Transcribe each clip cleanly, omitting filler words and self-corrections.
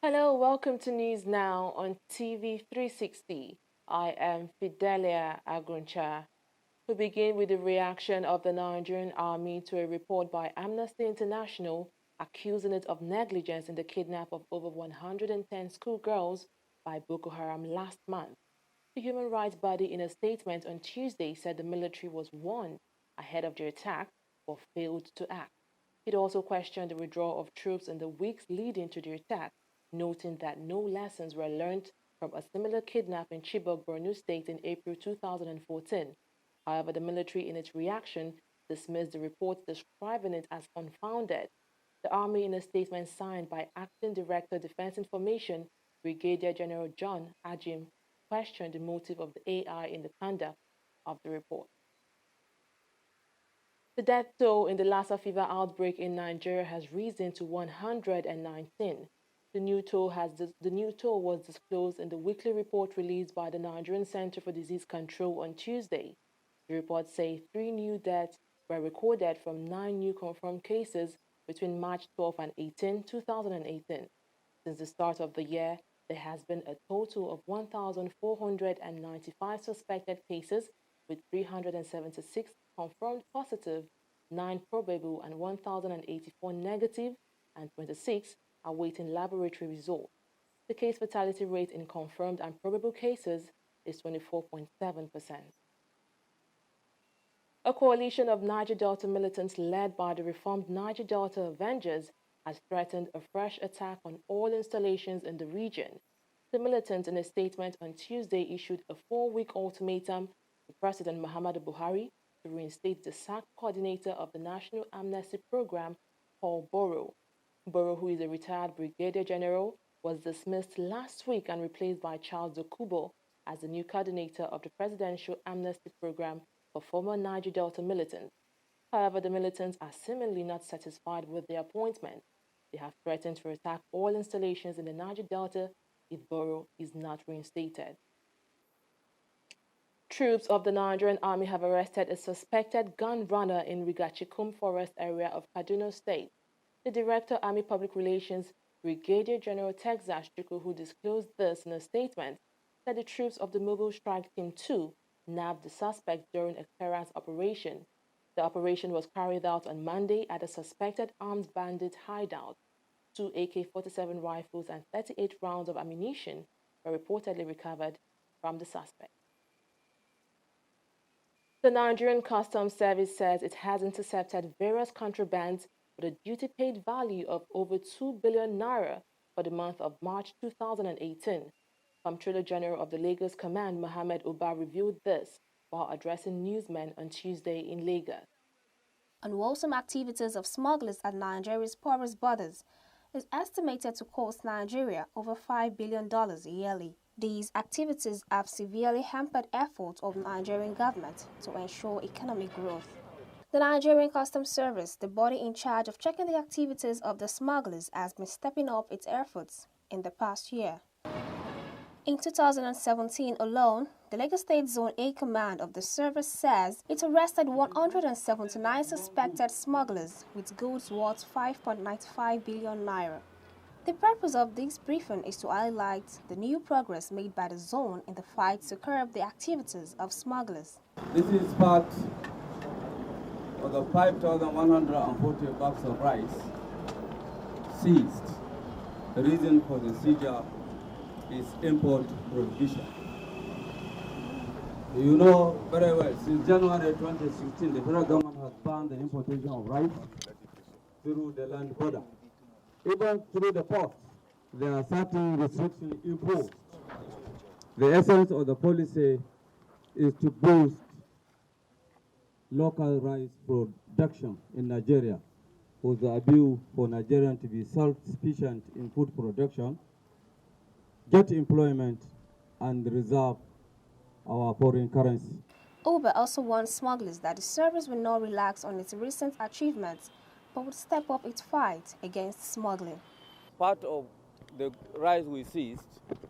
Hello, welcome to News Now on TV360. I am Fidelia Aguncha. We begin with the reaction of the Nigerian army to a report by Amnesty International accusing it of negligence in the kidnap of over 110 schoolgirls by Boko Haram last month. The human rights body, in a statement on Tuesday, said the military was warned ahead of the attack but failed to act. It also questioned the withdrawal of troops in the weeks leading to the attack, noting that no lessons were learned from a similar kidnap in Chibok, Borno State in April 2014. However, the military, in its reaction, dismissed the report, describing it as unfounded. The Army, in a statement signed by Acting Director Defense Information, Brigadier General John Ajim, questioned the motive of the AI in the conduct of the report. The death toll in the Lassa fever outbreak in Nigeria has risen to 119. The new toll was disclosed in the weekly report released by the Nigerian Center for Disease Control on Tuesday. The report says three new deaths were recorded from nine new confirmed cases between March 12 and 18, 2018. Since the start of the year, there has been a total of 1,495 suspected cases, with 376 confirmed positive, 9 probable, and 1,084 negative, and 26 awaiting laboratory results. The case fatality rate in confirmed and probable cases is 24.7%. A coalition of Niger Delta militants led by the reformed Niger Delta Avengers has threatened a fresh attack on all installations in the region. The militants, in a statement on Tuesday, issued a 4-week ultimatum to President Muhammadu Buhari to reinstate the sacked coordinator of the National Amnesty Program, Paul Boro. Boro, who is a retired brigadier general, was dismissed last week and replaced by Charles Dokubo as the new coordinator of the Presidential Amnesty Program for former Niger Delta militants. However, the militants are seemingly not satisfied with the appointment. They have threatened to attack all installations in the Niger Delta if Boro is not reinstated. Troops of the Nigerian army have arrested a suspected gun runner in Rigachikum Forest area of Kaduna State. The Director, Army Public Relations, Brigadier General Texas Chuku, who disclosed this in a statement, said the troops of the Mobile Strike Team 2 nabbed the suspect during a clearance operation. The operation was carried out on Monday at a suspected armed bandit hideout. 2 AK-47 rifles and 38 rounds of ammunition were reportedly recovered from the suspect. The Nigerian Customs Service says it has intercepted various contrabands with a duty-paid value of over 2 billion naira for the month of March 2018. Comptroller General of the Lagos Command, Mohammed Uba, revealed this while addressing newsmen on Tuesday in Lagos. Unwholesome activities of smugglers at Nigeria's porous borders is estimated to cost Nigeria over $5 billion yearly. These activities have severely hampered efforts of the Nigerian government to ensure economic growth. The Nigerian Customs Service, the body in charge of checking the activities of the smugglers, has been stepping up its efforts in the past year. In 2017 alone, the Lagos State Zone A command of the service says it arrested 179 suspected smugglers with goods worth 5.95 billion naira. The purpose of this briefing is to highlight the new progress made by the zone in the fight to curb the activities of smugglers. This is part of the 5,140 bags of rice seized. The reason for the seizure is import prohibition. You know very well, since January 2016, the federal government has banned the importation of rice through the land border. Even through the ports, there are certain restrictions imposed. The essence of the policy is to boost local rice production in Nigeria, with the view for Nigerians to be self-sufficient in food production, get employment, and reserve our foreign currency. Uber also warned smugglers that the service will not relax on its recent achievements, but would step up its fight against smuggling. Part of the rice we seized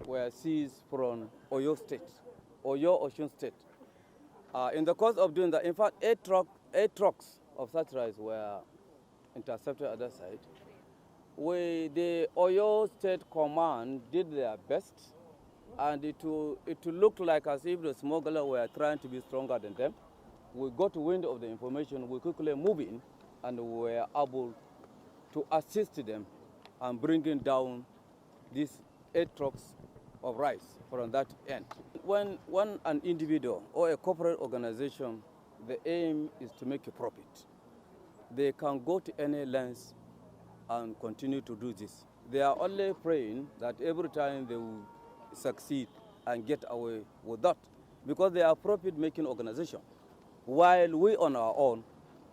were seized from Oyo State, Osun State. In the course of doing that, in fact, eight trucks of such rice were intercepted at that site. The Oyo State Command did their best, and it will look like as if the smugglers were trying to be stronger than them. We got wind of the information, we quickly moved in, and we were able to assist them and bringing down these 8 trucks of rice from that end. When an individual or a corporate organization, the aim is to make a profit, they can go to any lengths and continue to do this. They are only praying that every time they will succeed and get away with that, because they are a profit-making organization, while we on our own,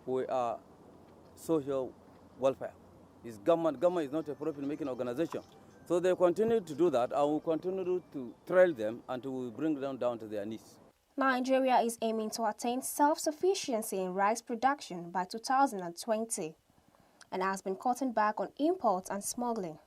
we are social welfare. It's government is not a profit-making organization. So they continue to do that, and we continue to trail them until we bring them down to their knees. Nigeria is aiming to attain self-sufficiency in rice production by 2020 and has been cutting back on imports and smuggling.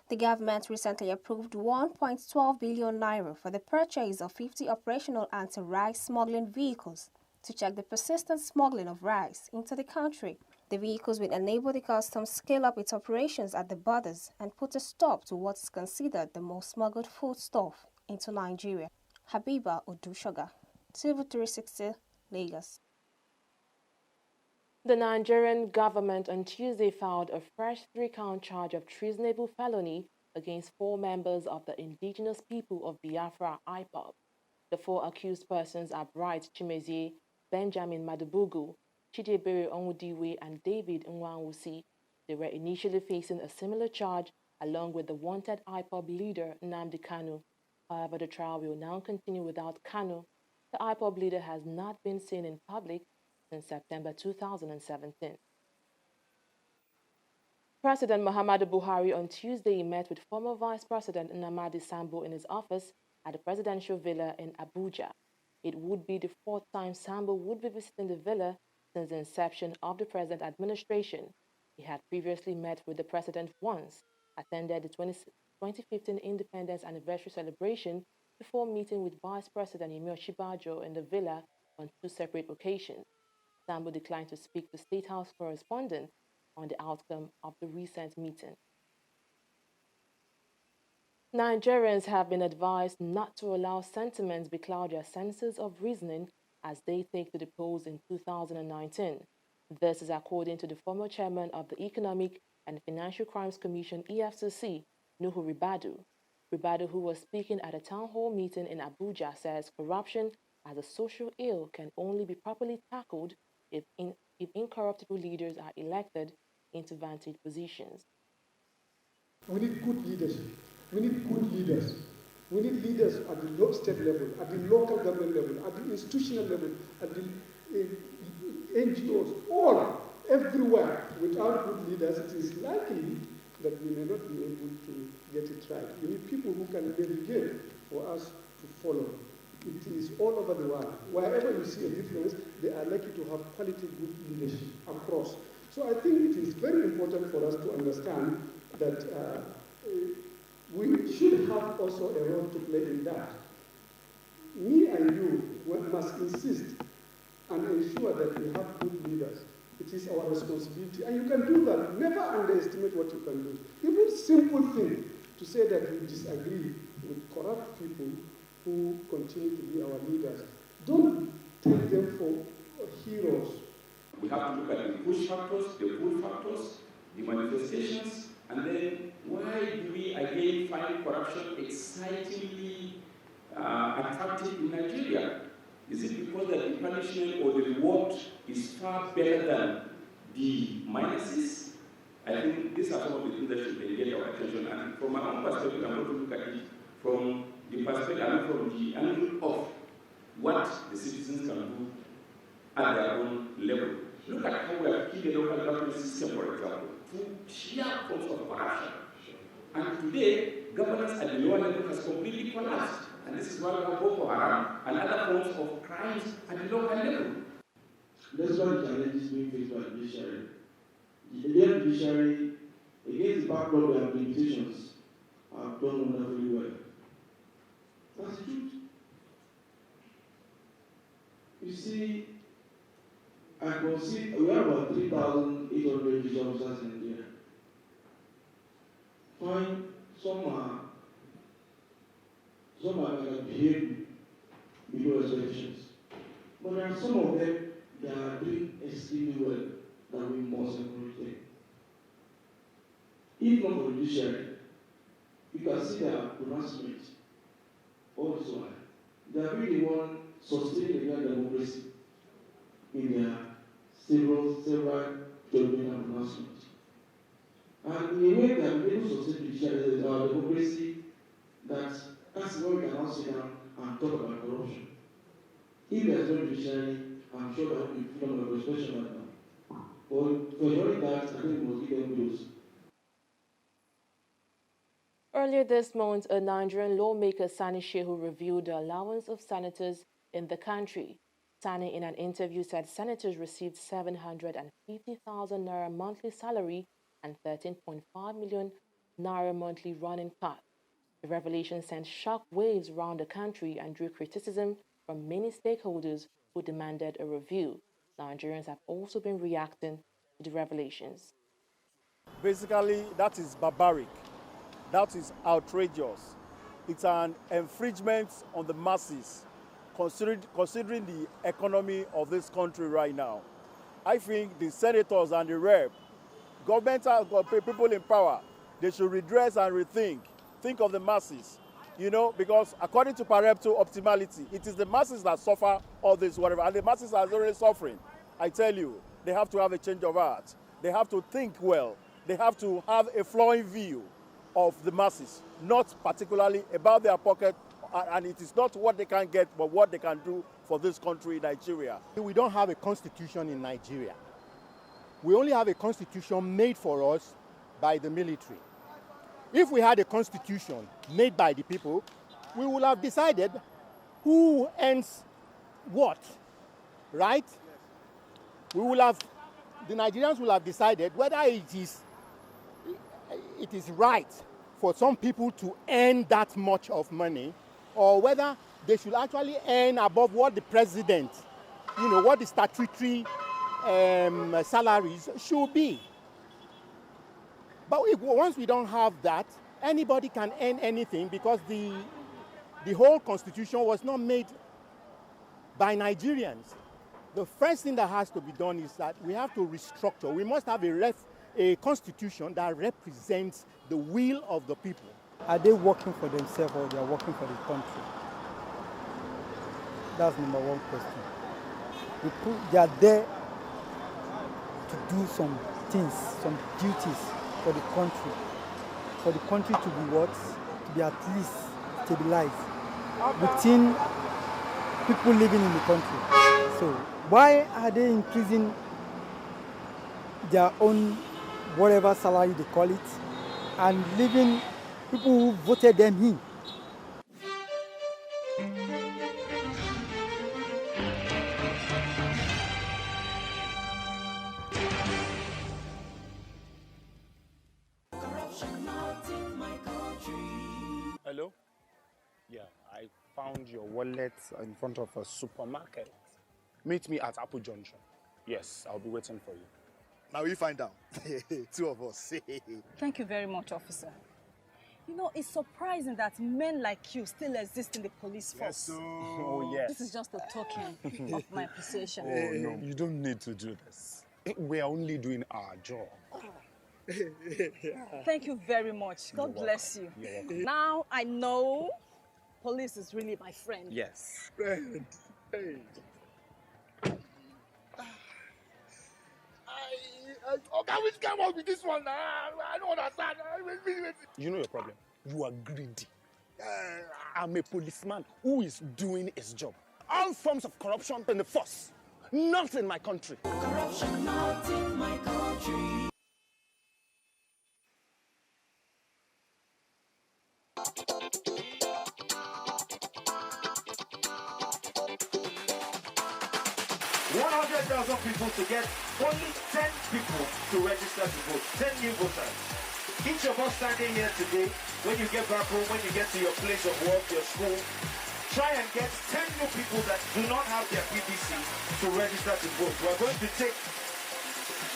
The government recently approved 1.12 billion naira for the purchase of 50 operational anti-rice smuggling vehicles to check the persistent smuggling of rice into the country. The vehicles will enable the customs scale up its operations at the borders and put a stop to what is considered the most smuggled foodstuff into Nigeria. Habiba Odushoga, TV360, Lagos. The Nigerian government on Tuesday filed a fresh 3-count charge of treasonable felony against 4 members of the indigenous people of Biafra IPOB. The 4 accused persons are Bright Chimezie, Benjamin Madubugu, Chidebere Onwudiwe, and David Nwanwusi. They were initially facing a similar charge along with the wanted IPOB leader Nnamdi Kanu. However, the trial will now continue without Kanu. The IPOB leader has not been seen in public since September 2017. President Muhammadu Buhari on Tuesday met with former Vice President Nnamdi Sambo in his office at the presidential villa in Abuja. It would be the 4th time Sambo would be visiting the villa since the inception of the present administration. He had previously met with the president once, attended the 2015 Independence Anniversary celebration before meeting with Vice President Yemi Osinbajo in the villa on 2 separate occasions. Sambo declined to speak to State House correspondents on the outcome of the recent meeting. Nigerians have been advised not to allow sentiments becloud their senses of reasoning as they take to the polls in 2019. This is according to the former chairman of the Economic and Financial Crimes Commission (EFCC), Nuhu Ribadu. Ribadu, who was speaking at a town hall meeting in Abuja, says corruption as a social ill can only be properly tackled if incorruptible leaders are elected into vantage positions. We need good leadership. We need good leaders. We need leaders at the state level, at the local government level, at the institutional level, at the NGOs, everywhere. Without good leaders, it is likely that we may not be able to get it right. We need people who can navigate for us to follow. It is all over the world. Wherever you see a difference, they are likely to have quality good leadership across. So I think it is very important for us to understand that we should have also a role to play in that. Me and you must insist and ensure that we have good leaders. It is our responsibility. And you can do that. Never underestimate what you can do. Even simple thing to say that we disagree with corrupt people who continue to be our leaders. Don't take them for heroes. We have to look at the push factors, the pull factors, the manifestations, and then why do we again find corruption excitingly attractive in Nigeria? Is it because the punishment or the reward is far better than the minuses? I think these are some of the things that should engage our attention. And from my own perspective, I'm going to look at it from the perspective, from the angle of what the citizens can do at their own level. Look at how we have killed the local government system, for example, through sheer forms of corruption. And today, governance at the lower level has completely collapsed. And this is why we have Boko Haram and other forms of crimes at the local level. That's why the challenges being faced by the judiciary. The Indian judiciary, against the backdrop of limitations, have done wonderfully well. That's the truth. You see, I consider we have about 3,800 judicial officers in India. some are behaving below expectations. But there are some of them that are doing extremely well that we must encourage them. If not for the judiciary, you can see their pronouncement all this while. They are really the one sustaining the democracy in their several judgmental pronouncements. And in a way, they are able to sustain the judiciary our democracy. That's why we can now sit down and talk about corruption. If there's no judiciary, I'm sure that will be freedom of expression right now. But for ensuring that, I think we must give them those. Earlier this month, a Nigerian lawmaker, Sani Shehu, reviewed the allowance of senators in the country. Sani, in an interview, said senators received 750,000 naira monthly salary and 13.5 million naira monthly running costs. The revelation sent shock waves around the country and drew criticism from many stakeholders who demanded a review. Nigerians have also been reacting to the revelations. Basically, that is barbaric. That is outrageous. It's an infringement on the masses, considering the economy of this country right now. I think the senators and the rep, governmental people in power, they should redress and rethink. Think of the masses, because according to Pareto optimality, it is the masses that suffer all this, whatever, and the masses are already suffering. I tell you, they have to have a change of heart. They have to think well. They have to have a flowing view of the masses, not particularly about their pocket, and it is not what they can get, but what they can do for this country, Nigeria. We don't have a constitution in Nigeria. We only have a constitution made for us by the military. If we had a constitution made by the people, we would have decided who earns what, right? The Nigerians will have decided whether it is right for some people to earn that much of money, or whether they should actually earn above what the president, what the statutory salaries should be. But once we don't have that, anybody can earn anything, because the whole constitution was not made by Nigerians. The first thing that has to be done is that we have to restructure. We must have a constitution that represents the will of the people. Are they working for themselves or they are working for the country? That's number one question. They are there to do some things, some duties for the country to be what? To be at least stabilized within people living in the country. So why are they increasing their own whatever salary they call it and leaving people who voted them in? Hello? Yeah, I found your wallet in front of a supermarket. Meet me at Apple Junction. Yes, I'll be waiting for you. Now we find out. Two of us. Thank you very much, officer. It's surprising that men like you still exist in the police force. Yes, so... Oh, yes. This is just a token of my appreciation. Oh, no, you don't need to do this. We are only doing our job. Thank you very much. God bless you. You're welcome. Now I know police is really my friend. Yes. Friend. Hey. Okay, which came up with this one? I don't understand. You know your problem. You are greedy. I'm a policeman who is doing his job. All forms of corruption in the force. Not in my country. Corruption not in my country. People to get only 10 people to register to vote, 10 new voters. Each of us standing here today, when you get back home, when you get to your place of work, your school, try and get 10 new people that do not have their PVC to register to vote. We're going to take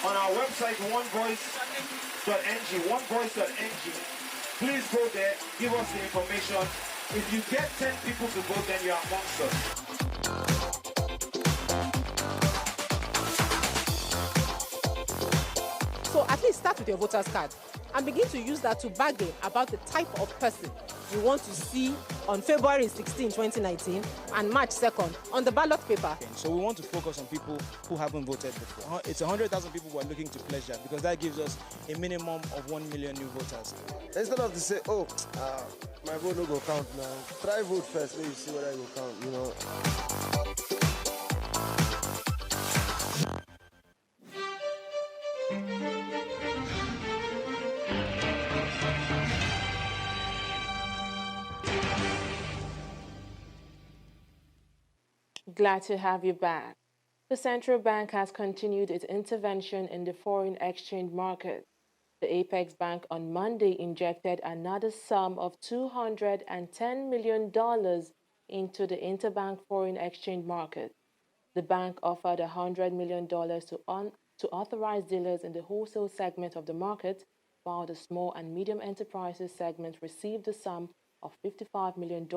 on our website onevoice.ng, Please go there, give us the information. If you get 10 people to vote, then you're amongst us. So at least start with your voter's card and begin to use that to bargain about the type of person you want to see on February 16, 2019 and March 2nd on the ballot paper. So we want to focus on people who haven't voted before. It's 100,000 people who are looking to pledge that because that gives us a minimum of 1 million new voters. Instead of to say, oh, my vote no go count now. Try vote first, maybe see whether it will count, you know. Glad to have you back. The central bank has continued its intervention in the foreign exchange market. The Apex Bank on Monday injected another sum of $210 million into the interbank foreign exchange market. The bank offered $100 million to authorized dealers in the wholesale segment of the market, while the small and medium enterprises segment received a sum of $55 million.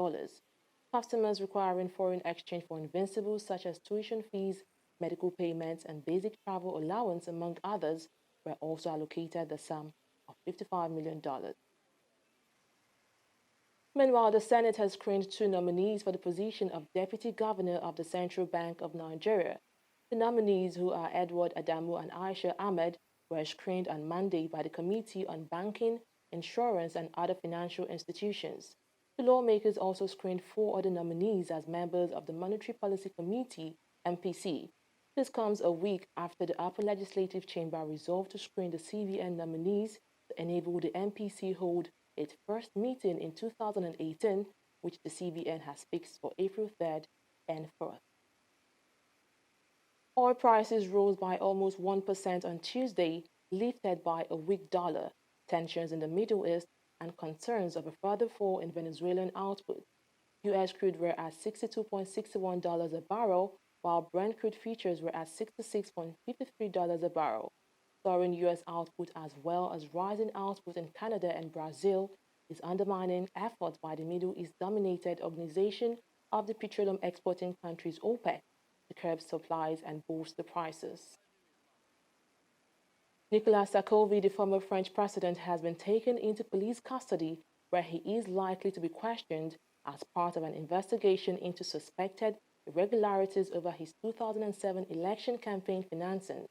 Customers requiring foreign exchange for invincibles such as tuition fees, medical payments, and basic travel allowance, among others, were also allocated the sum of $55 million. Meanwhile, the Senate has screened two nominees for the position of Deputy Governor of the Central Bank of Nigeria. The nominees, who are Edward Adamu and Aisha Ahmed, were screened on Monday by the Committee on Banking, Insurance, and Other Financial Institutions. The lawmakers also screened four other nominees as members of the Monetary Policy Committee, MPC. This comes a week after the Upper Legislative Chamber resolved to screen the CBN nominees to enable the MPC hold its first meeting in 2018, which the CBN has fixed for April 3rd and 4th. Oil prices rose by almost 1% on Tuesday, lifted by a weak dollar, tensions in the Middle East, and concerns of a further fall in Venezuelan output. U.S. crude were at $62.61 a barrel, while Brent crude futures were at $66.53 a barrel. Soaring U.S. output as well as rising output in Canada and Brazil is undermining efforts by the Middle East-dominated Organization of the Petroleum Exporting Countries, OPEC, to curb supplies and boost the prices. Nicolas Sarkozy, the former French president, has been taken into police custody where he is likely to be questioned as part of an investigation into suspected irregularities over his 2007 election campaign financing.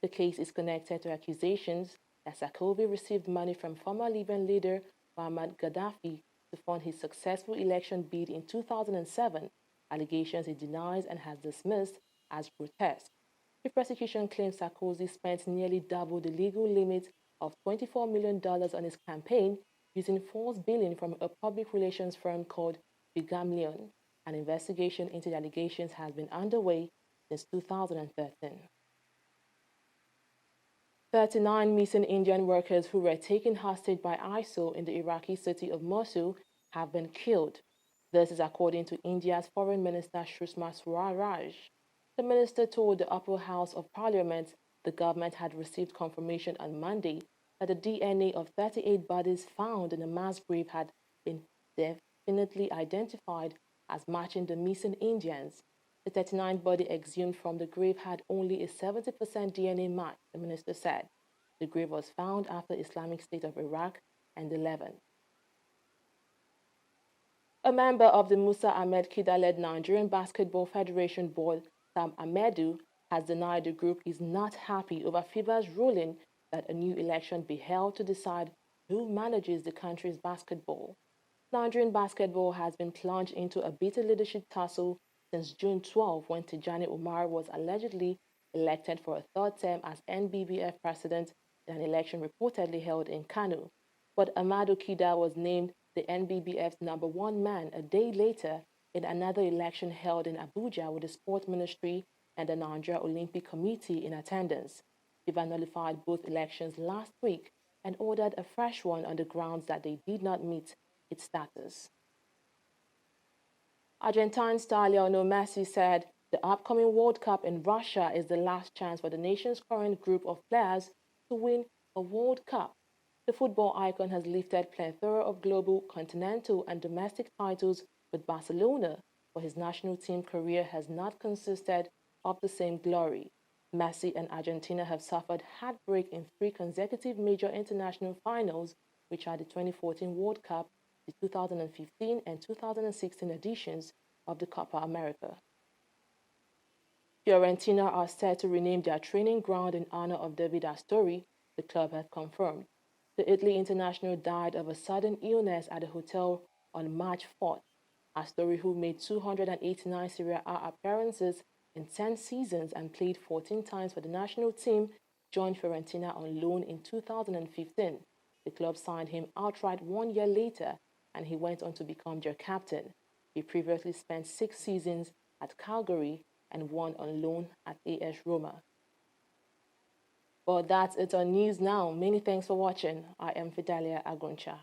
The case is connected to accusations that Sarkozy received money from former Libyan leader Muammar Gaddafi to fund his successful election bid in 2007, allegations he denies and has dismissed as grotesque. The prosecution claims Sarkozy spent nearly double the legal limit of $24 million on his campaign using false billing from a public relations firm called Bigamlion. An investigation into the allegations has been underway since 2013. 39 missing Indian workers who were taken hostage by ISIL in the Iraqi city of Mosul have been killed. This is according to India's Foreign Minister Sushma Swaraj. The minister told the upper house of parliament the government had received confirmation on Monday that the DNA of 38 bodies found in a mass grave had been definitely identified as matching the missing Indians. The 39 body exhumed from the grave had only a 70% DNA match, the minister said. The grave was found after Islamic State of Iraq and the Levant. A member of the Musa Ahmed Kida-led Nigerian Basketball Federation board, Sam Amedu, has denied the group is not happy over FIBA's ruling that a new election be held to decide who manages the country's basketball. Nigerian basketball has been plunged into a bitter leadership tussle since June 12, when Tijani Umar was allegedly elected for a third term as NBBF president in an election reportedly held in Kano. But Amadou Kida was named the NBBF's #1 man a day later in another election held in Abuja with the Sports Ministry and the Nigeria Olympic Committee in attendance. FIFA nullified both elections last week and ordered a fresh one on the grounds that they did not meet its status. Argentine star Lionel Messi said the upcoming World Cup in Russia is the last chance for the nation's current group of players to win a World Cup. The football icon has lifted plethora of global, continental, and domestic titles with Barcelona, but his national team career has not consisted of the same glory. Messi and Argentina have suffered heartbreak in 3 consecutive major international finals, which are the 2014 World Cup, the 2015 and 2016 editions of the Copa America. Fiorentina are set to rename their training ground in honor of David Astori, the club has confirmed. The Italy international died of a sudden illness at a hotel on March 4th. Astori, who made 289 Serie A appearances in 10 seasons and played 14 times for the national team, joined Fiorentina on loan in 2015. The club signed him outright 1 year later, and he went on to become their captain. He previously spent 6 seasons at Calgary and 1 on loan at AS Roma. Well, that's it on News Now. Many thanks for watching. I am Fidelia Aguncha.